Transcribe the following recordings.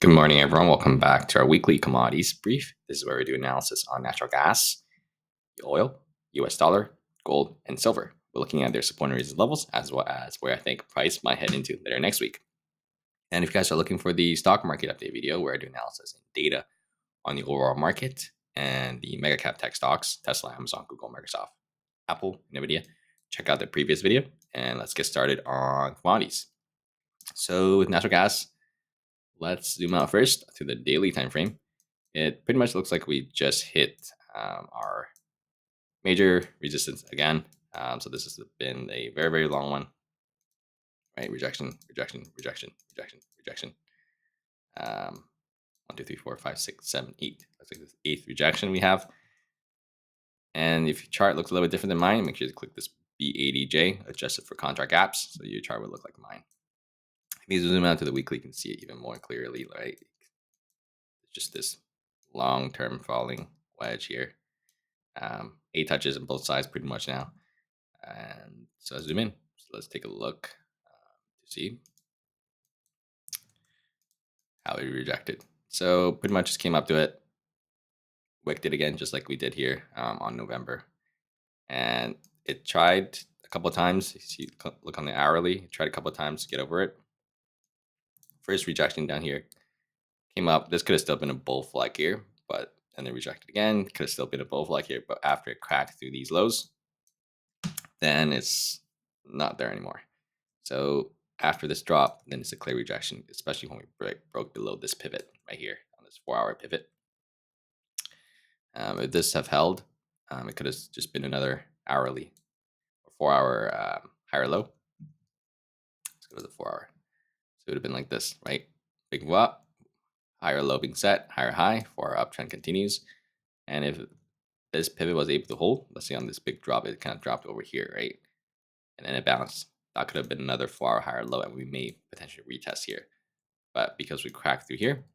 Good morning, everyone. Welcome back to our weekly commodities brief. This is where we do analysis on natural gas, oil, US dollar, gold, and silver. We're looking at their support and resistance levels as well as where I think price might head into later next week. And if you guys are looking for the stock market update video where I do analysis and data on the overall market and the mega cap tech stocks, Tesla, Amazon, Google, Microsoft, Apple, Nvidia, check out the previous video and let's get started on commodities. So with natural gas, let's zoom out first to the daily time frame. It pretty much looks like we just hit our major resistance again. So this has been a very, very long one, right? Rejection, rejection, rejection, rejection, rejection. 1, 2, 3, 4, 5, 6, 7, 8. Looks like this 8th rejection we have. And if your chart looks a little bit different than mine, make sure to click this B80J, adjusted for contract gaps, so your chart would look like mine. If you zoom out to the weekly, you can see it even more clearly, right? It's just this long-term falling wedge here. 8 touches on both sides pretty much now. And so zoom in. So let's take a look to see how it rejected. So pretty much just came up to it, wicked it again, just like we did here on November. And it tried a couple of times. If you look on the hourly, it tried a couple of times to get over it. First rejection down here came up. This could have still been a bull flag here, but and then rejected again. Could have still been a bull flag here, but after it cracked through these lows, then it's not there anymore. So after this drop, then it's a clear rejection, especially when we broke below this pivot right here on this 4-hour pivot. If this have held, it could have just been another hourly or 4-hour higher low. Let's go to the 4-hour. So it would have been like this, right? Big move up, higher low being set, higher high, 4-hour uptrend continues. And if this pivot was able to hold, let's say on this big drop, it kind of dropped over here, right? And then it bounced. That could have been another 4-hour higher low, and we may potentially retest here. But because we cracked through here,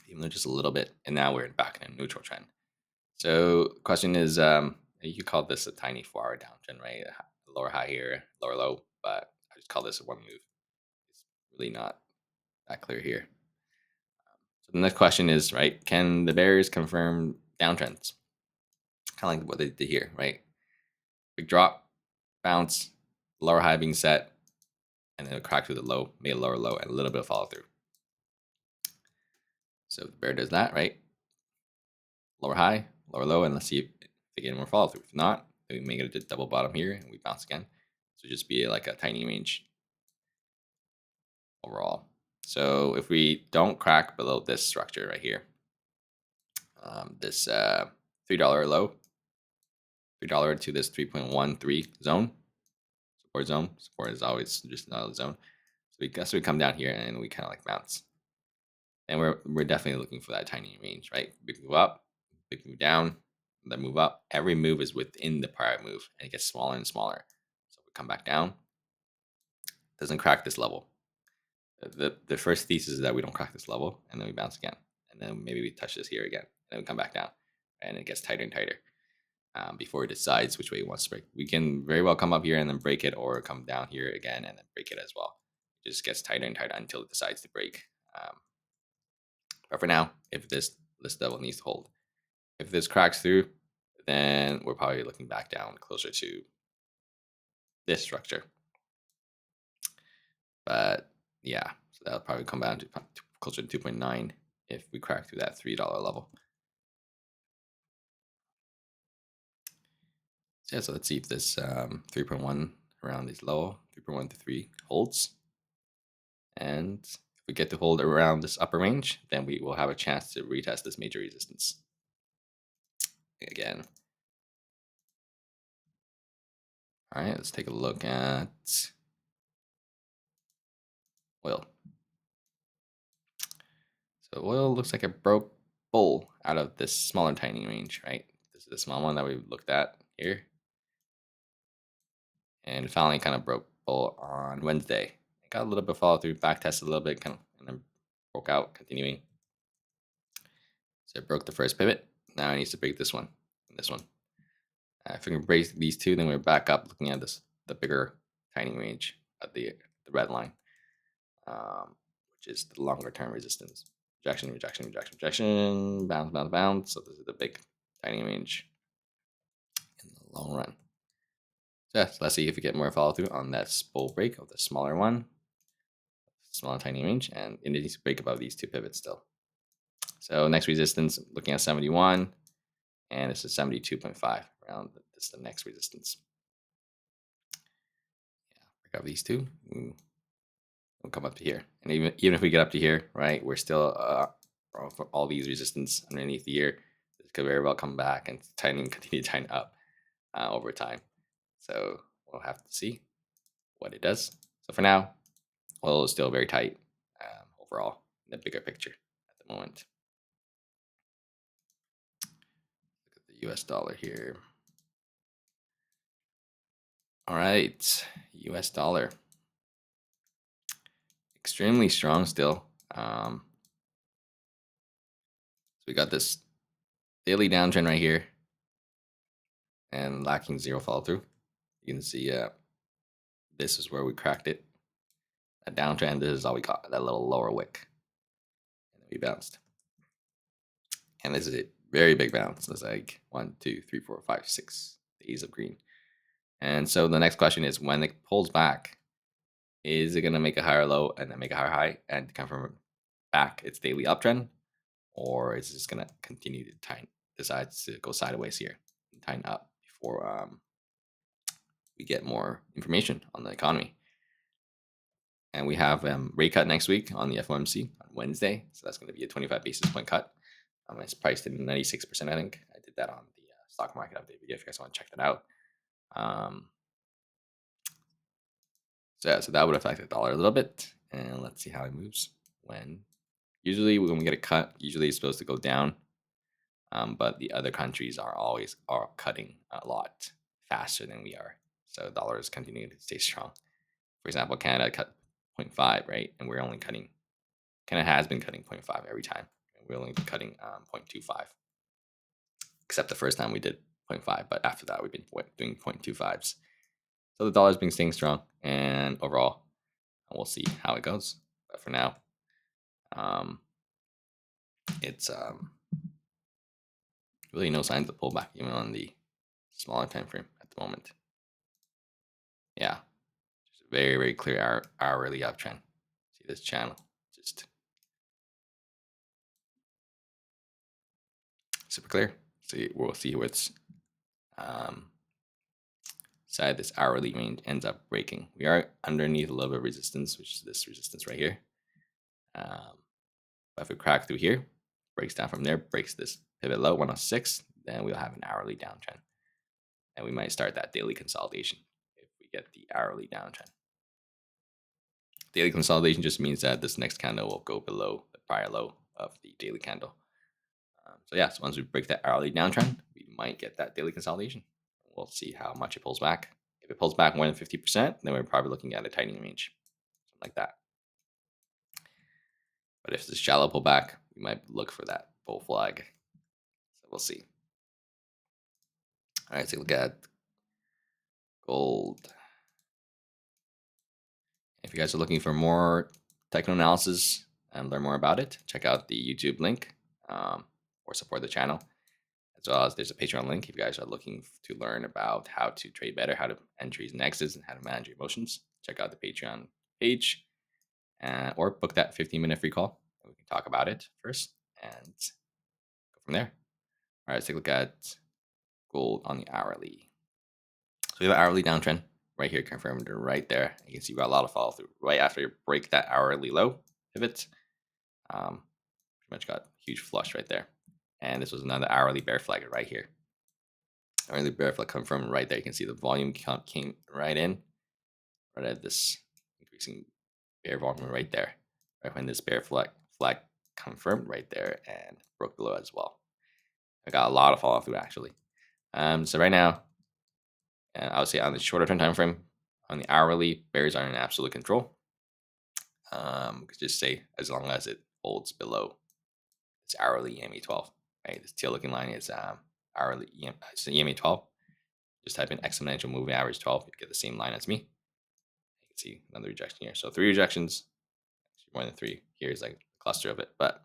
even though just a little bit, and now we're back in a neutral trend. So the question is, you call this a tiny 4-hour downtrend, right? Lower high here, lower low, but I just call this a one move. It's really not that clear here. So the next question is, right, can the bears confirm downtrends? Kind of like what they did here, right? Big drop, bounce, lower high being set, and then crack through the low, made a lower low, and a little bit of follow through. So if the bear does that, right? Lower high, lower low, and let's see if they get more follow through. If not, then we may get a double bottom here and we bounce again. So just be like a tiny range overall. So if we don't crack below this structure right here, this $3 low, $3 to this 3.13 zone, support zone. Support is always just another zone. So we guess we come down here and we kind of like bounce. And we're definitely looking for that tiny range, right? Big move up, big move down, then move up. Every move is within the prior move, and it gets smaller and smaller. So we come back down, doesn't crack this level. The first thesis is that we don't crack this level, and then we bounce again, and then maybe we touch this here again, and then we come back down, and it gets tighter and tighter before it decides which way it wants to break. We can very well come up here and then break it, or come down here again and then break it as well. It just gets tighter and tighter until it decides to break. But for now, if this level needs to hold, if this cracks through, then we're probably looking back down closer to this structure. But yeah, so that'll probably come down to closer to 2.9 if we crack through that $3 level. So yeah, so let's see if this 3.1 around this low, 3.1 to 3 holds. And if we get to hold around this upper range, then we will have a chance to retest this major resistance again. All right, let's take a look at oil. So oil looks like it broke bull out of this smaller tiny range, right? This is the small one that we looked at here. And finally kind of broke bull on Wednesday. It got a little bit of follow through, back tested a little bit, kind of, and then broke out, continuing. So it broke the first pivot. Now it needs to break this one and this one. If we can break these two, then we're back up looking at the bigger tiny range at the red line, which which is the longer term resistance. Rejection, rejection, rejection, rejection, bounce, bounce, bounce. So this is the big tiny range in the long run. So, yeah, so let's see if we get more follow through on that bull break of the smaller one, smaller tiny range, and it needs to break above these two pivots still. So next resistance, looking at 71, and this is 72.5 around. This is the next resistance. Yeah, break up these two. We'll come up to here, and even if we get up to here, right, we're still for all these resistance underneath the year. This could very well come back and continue to tighten up over time. So we'll have to see what it does. So for now, oil is still very tight overall in the bigger picture at the moment. Look at the US dollar here. All right, US dollar. Extremely strong still. So we got this daily downtrend right here and lacking zero follow through. You can see this is where we cracked it. A downtrend, this is all we got, that little lower wick. And then we bounced. And this is a very big bounce. It's like 1, 2, 3, 4, 5, 6 days of green. And so the next question is, when it pulls back, is it going to make a higher low and then make a higher high and confirm back its daily uptrend? Or is it just going to continue to tighten, decides to go sideways here and tighten up before we get more information on the economy? And we have rate cut next week on the FOMC on Wednesday. So that's going to be a 25 basis point cut. It's priced in 96%, I think. I did that on the stock market update video if you guys want to check that out. So that would affect the dollar a little bit. And let's see how it moves. Usually when we get a cut, usually it's supposed to go down. But the other countries are cutting a lot faster than we are. So the dollar is continuing to stay strong. For example, Canada cut 0.5, right? And we're only cutting, Canada has been cutting 0.5 every time. We're only cutting 0.25. Except the first time we did 0.5, but after that we've been doing 0.25s. So the dollar's been staying strong, and overall, we'll see how it goes. But for now, it's really no signs of pullback, even on the smaller time frame at the moment. Yeah, just a very, very clear hourly uptrend. See this channel, just super clear. See, we'll see what's side this hourly range ends up breaking. We are underneath a little bit of resistance, which is this resistance right here. If we crack through here, breaks down from there, breaks this pivot low 106, then we'll have an hourly downtrend. And we might start that daily consolidation if we get the hourly downtrend. Daily consolidation just means that this next candle will go below the prior low of the daily candle. So once we break that hourly downtrend, we might get that daily consolidation. We'll see how much it pulls back. If it pulls back more than 50%, then we're probably looking at a tightening range, something like that. But if it's a shallow pullback, we might look for that bull flag. So we'll see. All right, so look at gold. If you guys are looking for more techno analysis and learn more about it, check out the YouTube link or support the channel. As well as there's a Patreon link if you guys are looking to learn about how to trade better, how to entries and exits, and how to manage your emotions. Check out the Patreon page or book that 15-minute free call. And we can talk about it first and go from there. All right, let's take a look at gold on the hourly. So we have an hourly downtrend right here, confirmed right there. You can see we got a lot of follow through right after you break that hourly low pivot. Pretty much got a huge flush right there. And this was another hourly bear flag right here. Hourly bear flag confirmed right there. You can see the volume came right in, right at this increasing bear volume right there. Right when this bear flag confirmed right there and broke below as well. I got a lot of follow through actually. So right now, I would say on the shorter term time frame, on the hourly, bears are in absolute control. Could just say as long as it holds below its hourly EMA12, right? This teal looking line is hourly it's EMA12. Just type in exponential moving average 12, you get the same line as me. You can see another rejection here. So 3 rejections. more than 3. Here's like a cluster of it, but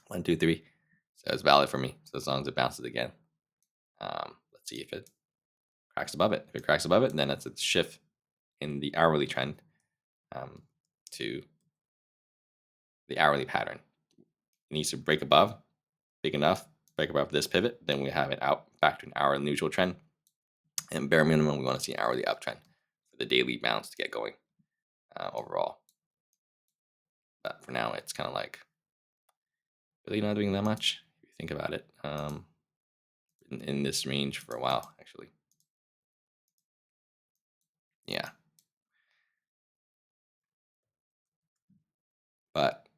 1, 2, 3. So it's valid for me. So as long as it bounces again, let's see if it cracks above it. If it cracks above it, then it's a shift in the hourly trend um, to the hourly pattern. It needs to break above, big enough, break above this pivot, then we have it out back to an hourly neutral trend. And bare minimum, we want to see an hourly uptrend for the daily bounce to get going overall. But for now, it's kind of like really not doing that much if you think about it. In this range for a while, actually. Yeah. But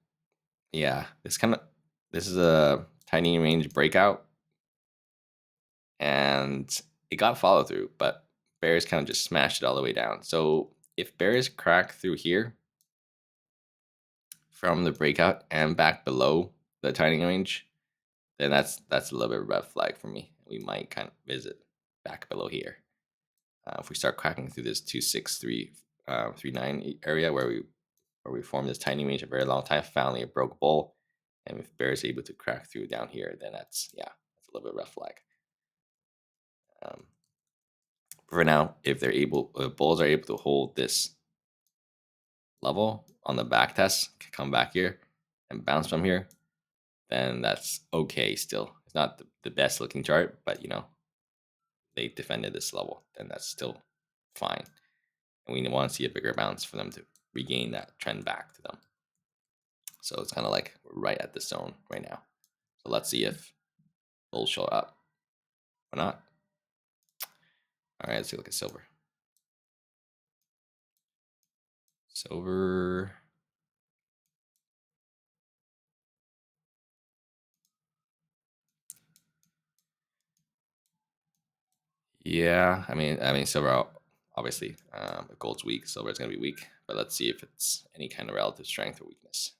yeah, this is a tiny range breakout, and it got follow through, but bears kind of just smashed it all the way down. So if bears crack through here from the breakout and back below the tiny range, then that's a little bit of a red flag for me. We might kind of visit back below here. If we start cracking through this 26339 area where we formed this tiny range a very long time, finally it broke bull, and if bear is able to crack through down here, then that's a little bit of a red flag. For now, if bulls are able to hold this level on the back test, come back here and bounce from here, then that's okay still. It's not the best looking chart, but they defended this level, then that's still fine. And we want to see a bigger bounce for them to regain that trend back to them. So it's kind of like we're right at the zone right now. So let's see if bulls show up or not. All right, let's take a look at silver. Silver. Yeah, I mean, silver obviously. If gold's weak, silver is going to be weak. But let's see if it's any kind of relative strength or weakness.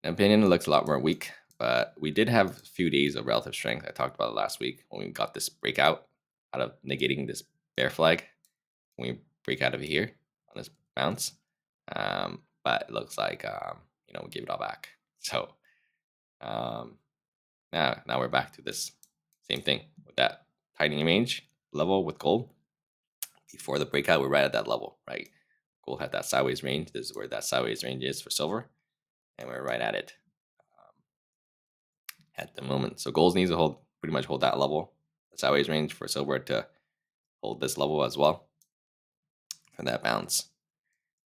In opinion, it looks a lot more weak, but we did have a few days of relative strength. I talked about it last week when we got this breakout out of negating this bear flag. When we break out of here on this bounce, but it looks like we give it all back. So now we're back to this same thing with that tightening range level with gold. Before the breakout, we're right at that level, right? Gold had that sideways range. This is where that sideways range is for silver, and we're right at it at the moment. So gold needs to pretty much hold that level, the sideways range, for silver to hold this level as well for that bounce.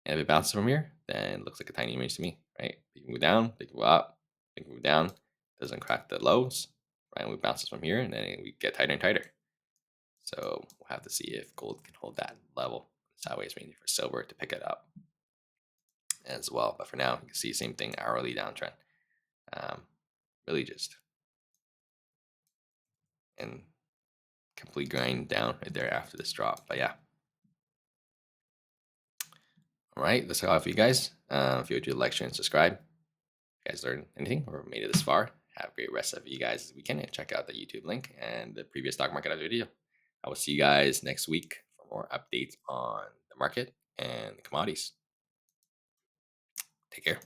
And if it bounces from here, then it looks like a tiny range to me, right? They can move down, they can go up, they can move down, doesn't crack the lows, right? And we bounces from here, and then we get tighter and tighter. So we'll have to see if gold can hold that level, sideways range, for silver to pick it up as well. But for now, you can see same thing, hourly downtrend. Really just and complete grind down right there after this drop. But yeah. All right, that's all for you guys. If you would do like, share, and subscribe. If you guys learned anything or made it this far, have a great rest of you guys' weekend, and check out the YouTube link and the previous stock market video. I will see you guys next week for more updates on the market and the commodities. Take care.